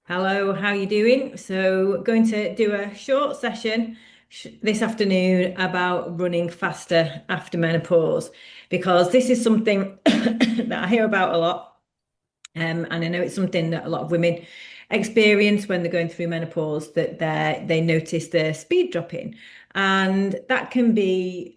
Hello, how you doing? So, going to do a short session this afternoon about running faster after menopause because this is something that I hear about a lot. And I know it's something that a lot of women experience when they're going through menopause, that they notice their speed dropping. And that can be,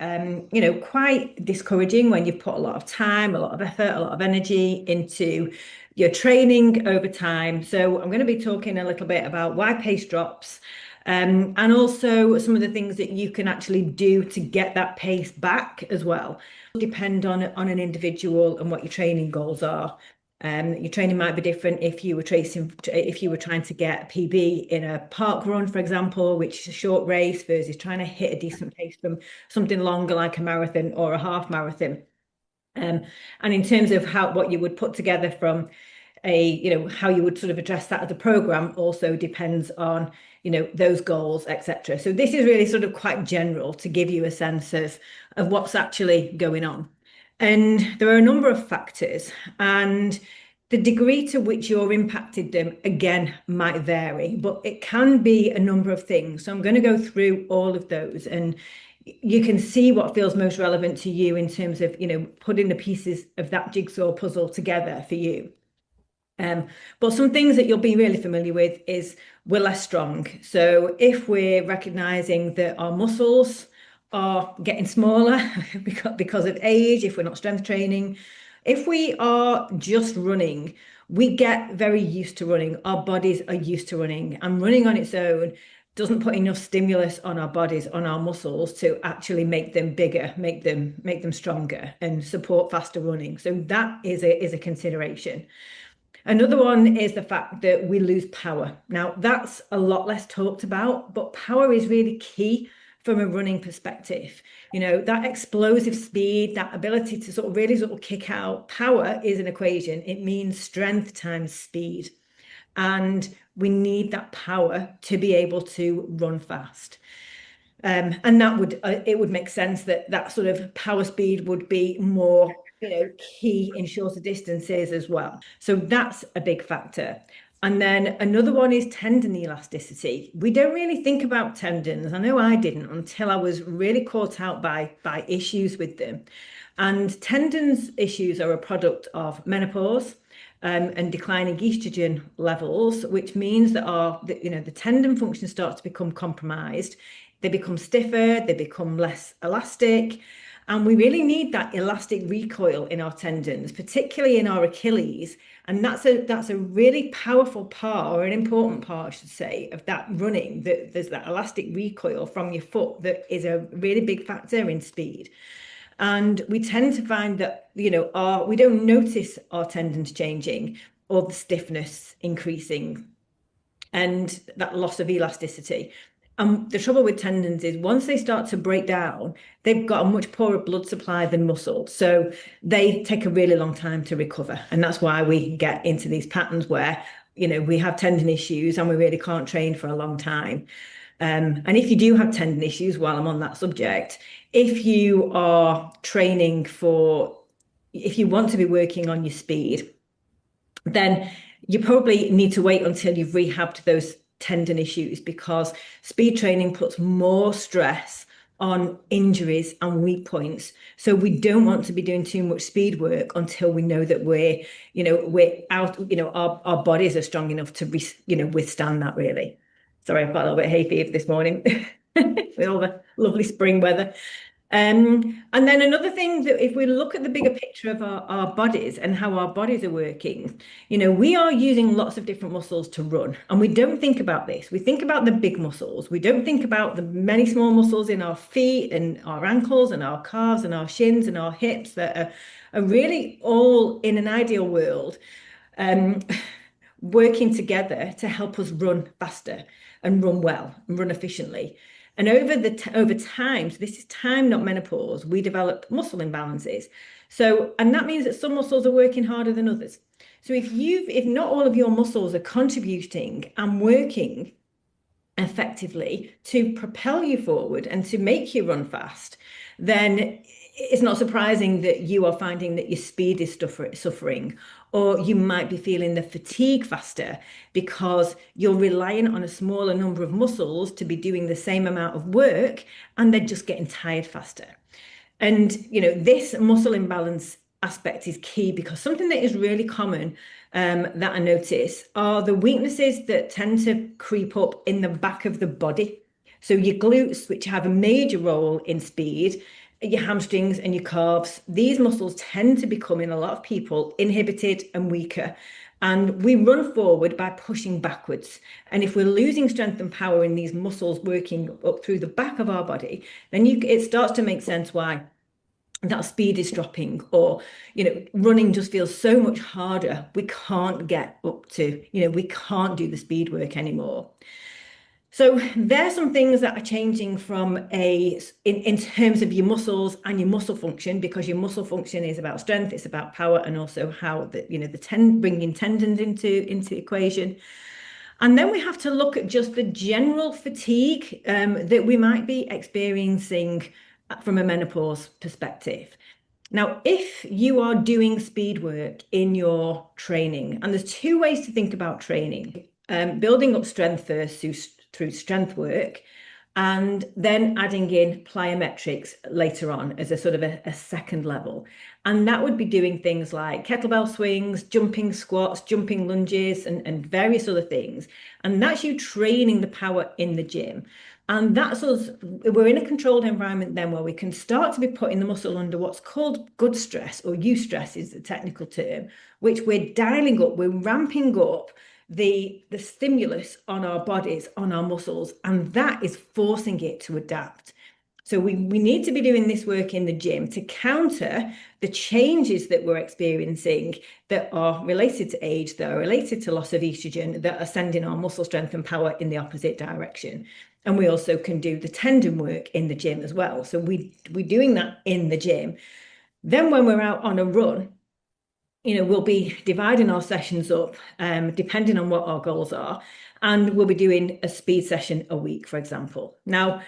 quite discouraging when you've put a lot of time, a lot of effort, a lot of energy into your training over time. So I'm going to be talking a little bit about why pace drops, and also some of the things that you can actually do to get that pace back as well. Depend on an individual and what your training goals are. Your training might be different if you were trying to get a PB in a park run, for example, which is a short race, versus trying to hit a decent pace from something longer like a marathon or a half marathon. Um, and in terms of what you would put together from how you would sort of address that as a program also depends on, those goals, etc. So this is really sort of quite general to give you a sense of what's actually going on. And there are a number of factors, and the degree to which you're impacted them again might vary, but it can be a number of things. So I'm going to go through all of those, and you can see what feels most relevant to you in terms of, putting the pieces of that jigsaw puzzle together for you. But some things that you'll be really familiar with is we're less strong. So if we're recognizing that our muscles are getting smaller because of age, if we're not strength training, if we are just running, we get very used to running. Our bodies are used to running, and running on its own doesn't put enough stimulus on our bodies, on our muscles to actually make them bigger, make them stronger and support faster running. So that is a consideration. Another one is the fact that we lose power. Now, that's a lot less talked about, but power is really key from a running perspective. That explosive speed, that ability to sort of kick out, power is an equation. It means strength times speed. And we need that power to be able to run fast. And it would make sense that that sort of power speed would be more, key in shorter distances as well. So that's a big factor. And then another one is tendon elasticity. We don't really think about tendons. I know I didn't until I was really caught out by issues with them. And tendons issues are a product of menopause. And declining estrogen levels, which means that the tendon function starts to become compromised. They become stiffer, they become less elastic, and we really need that elastic recoil in our tendons, particularly in our Achilles. And that's a really powerful part, or an important part, I should say, of that running. That there's that elastic recoil from your foot that is a really big factor in speed. And we tend to find that, we don't notice our tendons changing or the stiffness increasing and that loss of elasticity. And the trouble with tendons is once they start to break down, they've got a much poorer blood supply than muscle. So they take a really long time to recover. And that's why we get into these patterns where, we have tendon issues and we really can't train for a long time. And if you do have tendon issues, while I'm on that subject, if you are training if you want to be working on your speed, then you probably need to wait until you've rehabbed those tendon issues, because speed training puts more stress on injuries and weak points. So we don't want to be doing too much speed work until we know that we're out, our bodies are strong enough to withstand that really. Sorry, I've got a little bit hay fever this morning with all the lovely spring weather. And then another thing, that if we look at the bigger picture of our bodies and how our bodies are working, we are using lots of different muscles to run. And we don't think about this. We think about the big muscles. We don't think about the many small muscles in our feet and our ankles and our calves and our shins and our hips that are really all, in an ideal world, um, working together to help us run faster and run well and run efficiently. And over time, so this is time, not menopause, we develop muscle imbalances. So, and that means that some muscles are working harder than others. So if not all of your muscles are contributing and working effectively to propel you forward and to make you run fast, then it's not surprising that you are finding that your speed is suffering, Or you might be feeling the fatigue faster because you're relying on a smaller number of muscles to be doing the same amount of work and they're just getting tired faster. And, this muscle imbalance aspect is key because something that is really common that I notice are the weaknesses that tend to creep up in the back of the body. So your glutes, which have a major role in speed, your hamstrings and your calves, these muscles tend to become, in a lot of people, inhibited and weaker. And we run forward by pushing backwards. And if we're losing strength and power in these muscles working up through the back of our body, then it starts to make sense why that speed is dropping, or running just feels so much harder. We can't get up to, we can't do the speed work anymore. So there's some things that are changing from in terms of your muscles and your muscle function, because your muscle function is about strength, it's about power, and also how bringing tendons into the equation. And then we have to look at just the general fatigue that we might be experiencing from a menopause perspective. Now, if you are doing speed work in your training, and there's two ways to think about training, building up strength first through strength work, and then adding in plyometrics later on as a sort of a second level. And that would be doing things like kettlebell swings, jumping squats, jumping lunges, and various other things. And that's you training the power in the gym. And that's us, we're in a controlled environment then where we can start to be putting the muscle under what's called good stress, or eustress is the technical term, which we're dialing up, we're ramping up the stimulus on our bodies, on our muscles, and that is forcing it to adapt. So we need to be doing this work in the gym to counter the changes that we're experiencing that are related to age, that are related to loss of estrogen, that are sending our muscle strength and power in the opposite direction. And we also can do the tendon work in the gym as well. So we're doing that in the gym. Then when we're out on a run, we'll be dividing our sessions up depending on what our goals are, and we'll be doing a speed session a week, for example. Now,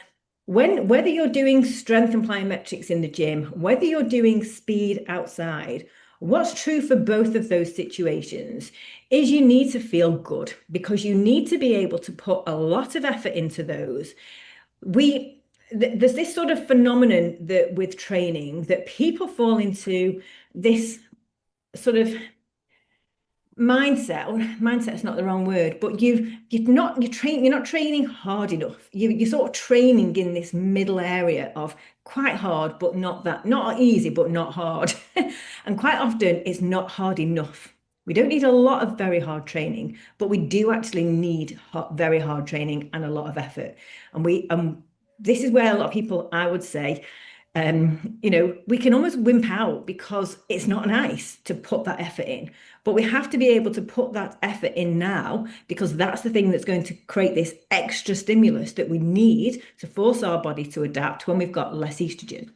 whether you're doing strength and plyometrics in the gym, whether you're doing speed outside, what's true for both of those situations is you need to feel good, because you need to be able to put a lot of effort into those. There's this sort of phenomenon that with training that people fall into this sort of mindset's not the wrong word, but you're not training hard enough. You're sort of training in this middle area of quite hard, but not easy, but not hard. And quite often it's not hard enough. We don't need a lot of very hard training, but we do actually need very hard training and a lot of effort. And this is where a lot of people, I would say, we can almost wimp out because it's not nice to put that effort in. But we have to be able to put that effort in now, because that's the thing that's going to create this extra stimulus that we need to force our body to adapt when we've got less estrogen.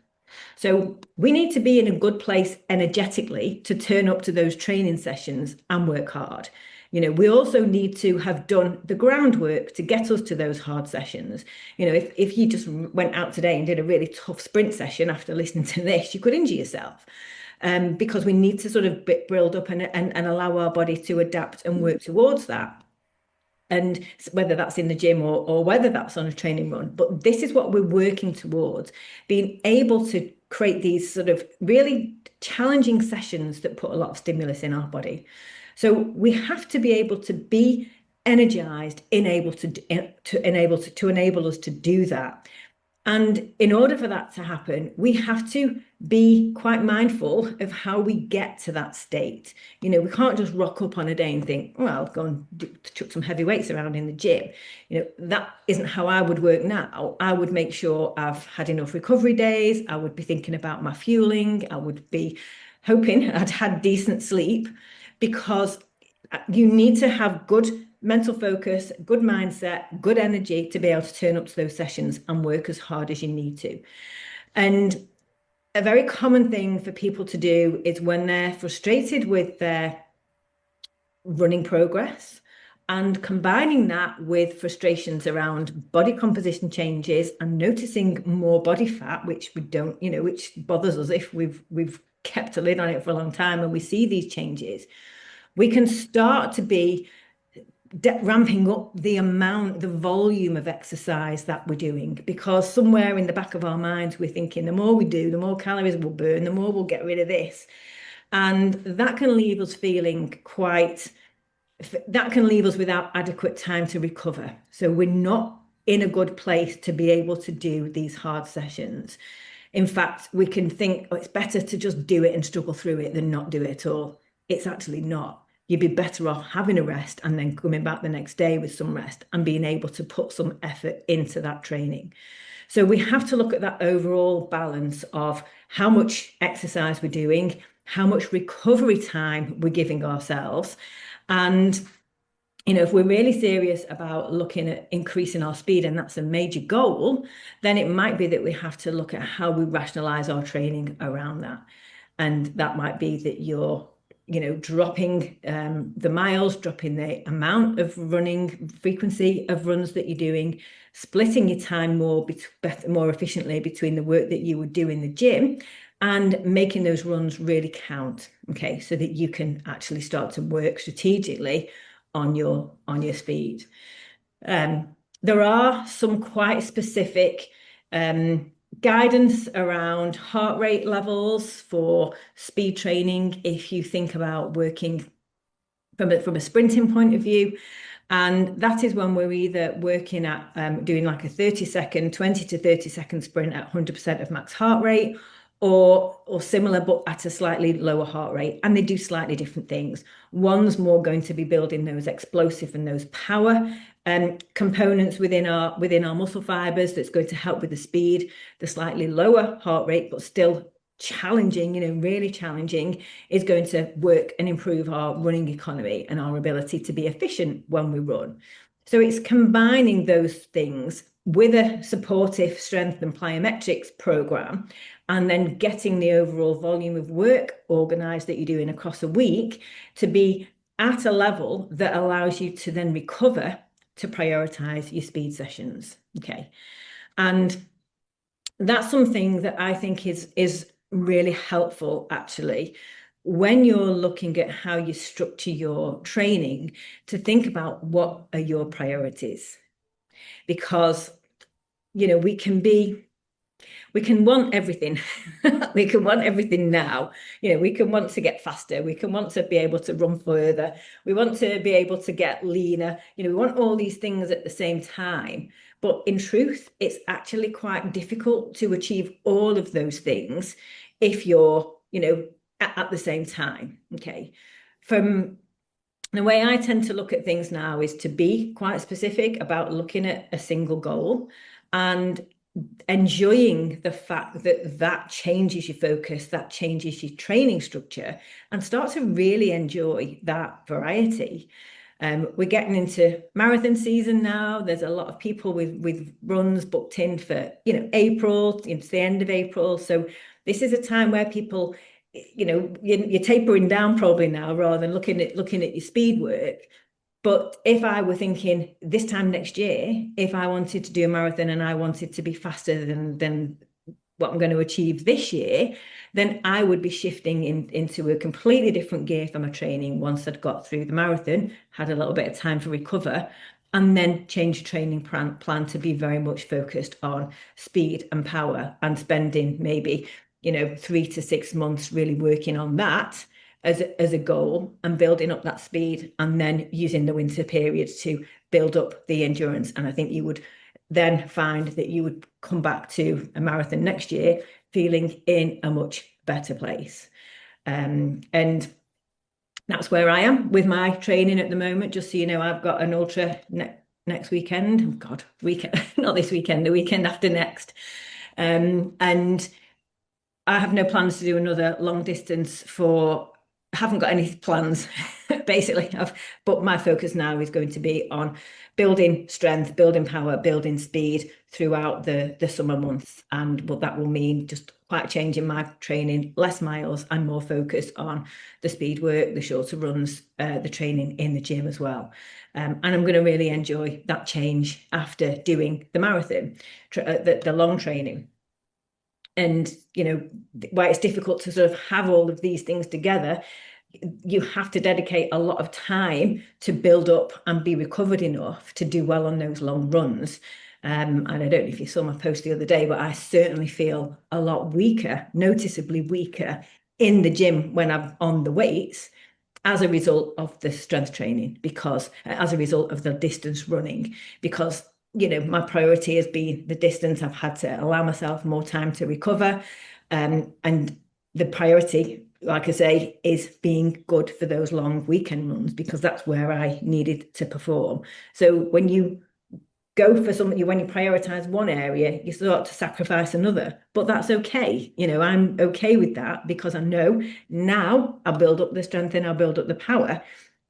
So we need to be in a good place energetically to turn up to those training sessions and work hard. We also need to have done the groundwork to get us to those hard sessions. If you just went out today and did a really tough sprint session after listening to this, you could injure yourself. Because we need to sort of build up and allow our body to adapt and work towards that. And whether that's in the gym or whether that's on a training run, but this is what we're working towards, being able to create these sort of really challenging sessions that put a lot of stimulus in our body. So we have to be able to be energized, enable us to do that. And in order for that to happen, we have to be quite mindful of how we get to that state. We can't just rock up on a day and think, well, I'll go and chuck some heavy weights around in the gym. That isn't how I would work now. I would make sure I've had enough recovery days. I would be thinking about my fueling. I would be hoping I'd had decent sleep, because you need to have good mental focus, good mindset, good energy to be able to turn up to those sessions and work as hard as you need to. And a very common thing for people to do is when they're frustrated with their running progress and combining that with frustrations around body composition changes and noticing more body fat, which we don't, which bothers us if we've kept a lid on it for a long time and we see these changes. we can start to be ramping up the amount, the volume of exercise that we're doing, because somewhere in the back of our minds, we're thinking the more we do, the more calories we'll burn, the more we'll get rid of this. And that can leave us feeling quite, that can leave us without adequate time to recover. So we're not in a good place to be able to do these hard sessions. In fact, we can think, oh, it's better to just do it and struggle through it than not do it at all. It's actually not. You'd be better off having a rest and then coming back the next day with some rest and being able to put some effort into that training. So we have to look at that overall balance of how much exercise we're doing, how much recovery time we're giving ourselves. And if we're really serious about looking at increasing our speed, and that's a major goal, then it might be that we have to look at how we rationalize our training around that. And that might be that you're, dropping the miles, dropping the amount of running, frequency of runs that you're doing, splitting your time more efficiently between the work that you would do in the gym and making those runs really count. Okay, so that you can actually start to work strategically on your speed. There are some quite specific guidance around heart rate levels for speed training if you think about working from a sprinting point of view. And that is when we're either working at doing like a 30-second, 20 to 30-second sprint at 100% of max heart rate, or similar, but at a slightly lower heart rate. And they do slightly different things. One's more going to be building those explosive and those power components within our muscle fibers that's going to help with the speed. The slightly lower heart rate, but still challenging, really challenging, is going to work and improve our running economy and our ability to be efficient when we run. So it's combining those things with a supportive strength and plyometrics program, and then getting the overall volume of work organized that you're doing across a week to be at a level that allows you to then recover to prioritize your speed sessions. Okay. And that's something that I think is really helpful, actually, when you're looking at how you structure your training, to think about what are your priorities. Because, we can want everything. We can want everything now. We can want to get faster. We can want to be able to run further. We want to be able to get leaner. We want all these things at the same time. But in truth, it's actually quite difficult to achieve all of those things if you're, at the same time. Okay. From the way I tend to look at things now is to be quite specific about looking at a single goal and enjoying the fact that that changes your focus, that changes your training structure, and start to really enjoy that variety. We're getting into marathon season now. There's a lot of people with runs booked in for April, it's the end of April. So this is a time where people, you're tapering down probably now rather than looking at your speed work. But if I were thinking this time next year, if I wanted to do a marathon and I wanted to be faster than what I'm going to achieve this year, then I would be shifting into a completely different gear for my training once I'd got through the marathon, had a little bit of time to recover, and then change training plan to be very much focused on speed and power, and spending maybe 3 to 6 months really working on that as a goal and building up that speed, and then using the winter period to build up the endurance. And I think you would then find that you would come back to a marathon next year feeling in a much better place. And that's where I am with my training at the moment. Just so you know, I've got an ultra next weekend. Oh God, weekend, not this weekend, the weekend after next. And I have no plans to do another long distance I haven't got any plans, basically. But my focus now is going to be on building strength, building power, building speed throughout the summer months. And what that will mean just quite a change in my training, less miles and more focus on the speed work, the shorter runs, the training in the gym as well. And I'm going to really enjoy that change after doing the marathon, the long training. And why it's difficult to sort of have all of these things together, you have to dedicate a lot of time to build up and be recovered enough to do well on those long runs. And I don't know if you saw my post the other day, but I certainly feel a lot weaker, noticeably weaker in the gym when I'm on the weights as a result of the strength training, because as a result of the distance running, because my priority has been the distance. I've had to allow myself more time to recover. And the priority, like I say, is being good for those long weekend runs because that's where I needed to perform. So when you go for something, when you prioritize one area, you start to sacrifice another. But that's okay. I'm okay with that because I know now I'll build up the strength and I'll build up the power.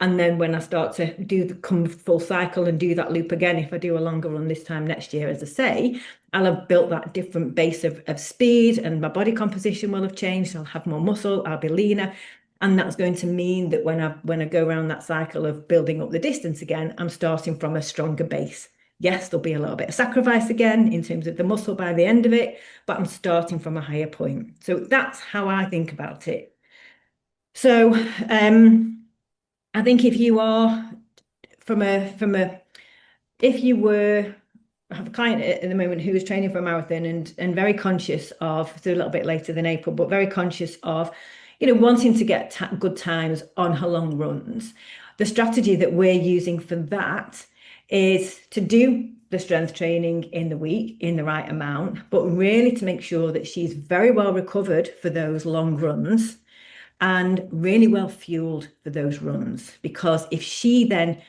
And then when I start to do the come full cycle and do that loop again, if I do a longer run this time next year, as I say, I'll have built that different base of speed and my body composition will have changed. I'll have more muscle, I'll be leaner. And that's going to mean that when I go around that cycle of building up the distance again, I'm starting from a stronger base. Yes, there'll be a little bit of sacrifice again in terms of the muscle by the end of it, but I'm starting from a higher point. So that's how I think about it. So I think if you are from a if you were I have a client at the moment who is training for a marathon and very conscious of, so a little bit later than April, but very conscious of, wanting to get good times on her long runs. The strategy that we're using for that is to do the strength training in the week in the right amount, but really to make sure that she's very well recovered for those long runs and really well fueled for those runs. Because if she then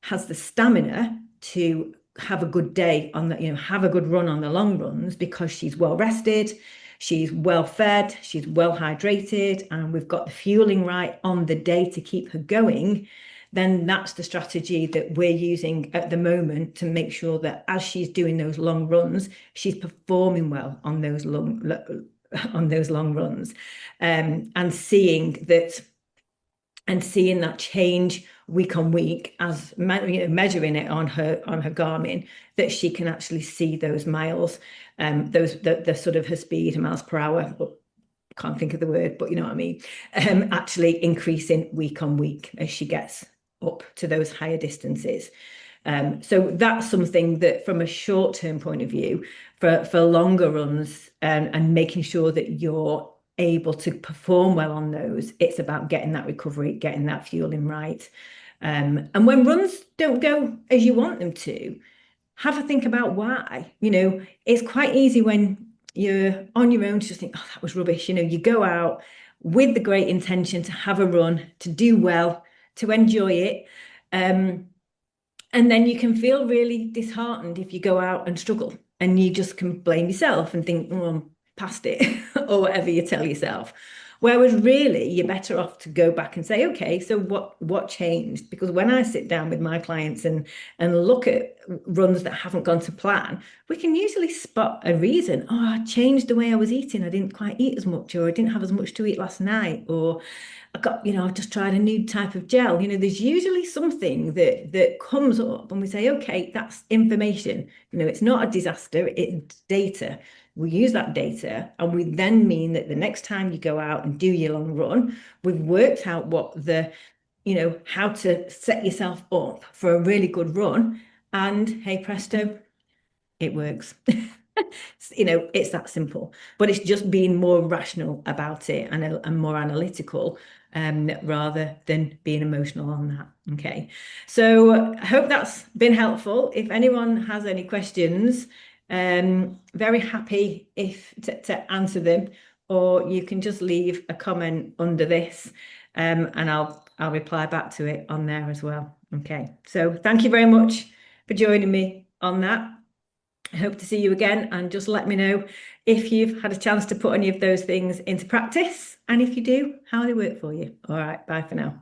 has the stamina to have a good day on the, have a good run on the long runs because she's well rested, she's well fed, she's well hydrated, and we've got the fueling right on the day to keep her going, then that's the strategy that we're using at the moment to make sure that as she's doing those long runs, she's performing well on those long runs, and seeing that change week on week as measuring it on her Garmin, that she can actually see those miles, the sort of her speed, miles per hour. Can't think of the word, but you know what I mean. Actually increasing week on week as she gets up to those higher distances. So that's something that, from a short-term point of view, for longer runs, and making sure that you're able to perform well on those, it's about getting that recovery, getting that fueling right. And when runs don't go as you want them to, have a think about why. It's quite easy when you're on your own to just think, oh, that was rubbish. You go out with the great intention to have a run, to do well, to enjoy it. And then you can feel really disheartened if you go out and struggle and you just can blame yourself and think, oh, I'm past it, or whatever you tell yourself. Whereas really, you're better off to go back and say, okay, so what changed? Because when I sit down with my clients and look at runs that haven't gone to plan, we can usually spot a reason. Oh, I changed the way I was eating. I didn't quite eat as much, or I didn't have as much to eat last night, or I just tried a new type of gel. There's usually something that comes up and we say, okay, that's information. It's not a disaster, it's data. We use that data and we then mean that the next time you go out and do your long run, we've worked out how to set yourself up for a really good run. And hey presto, it works. It's that simple, but it's just being more rational about it and more analytical, rather than being emotional on that. Okay. So I hope that's been helpful. If anyone has any questions, very happy to answer them, or you can just leave a comment under this, and I'll reply back to it on there as well. Okay. So thank you very much for joining me on that. I hope to see you again, and just let me know if you've had a chance to put any of those things into practice, and if you do, how they work for you. All right, bye for now.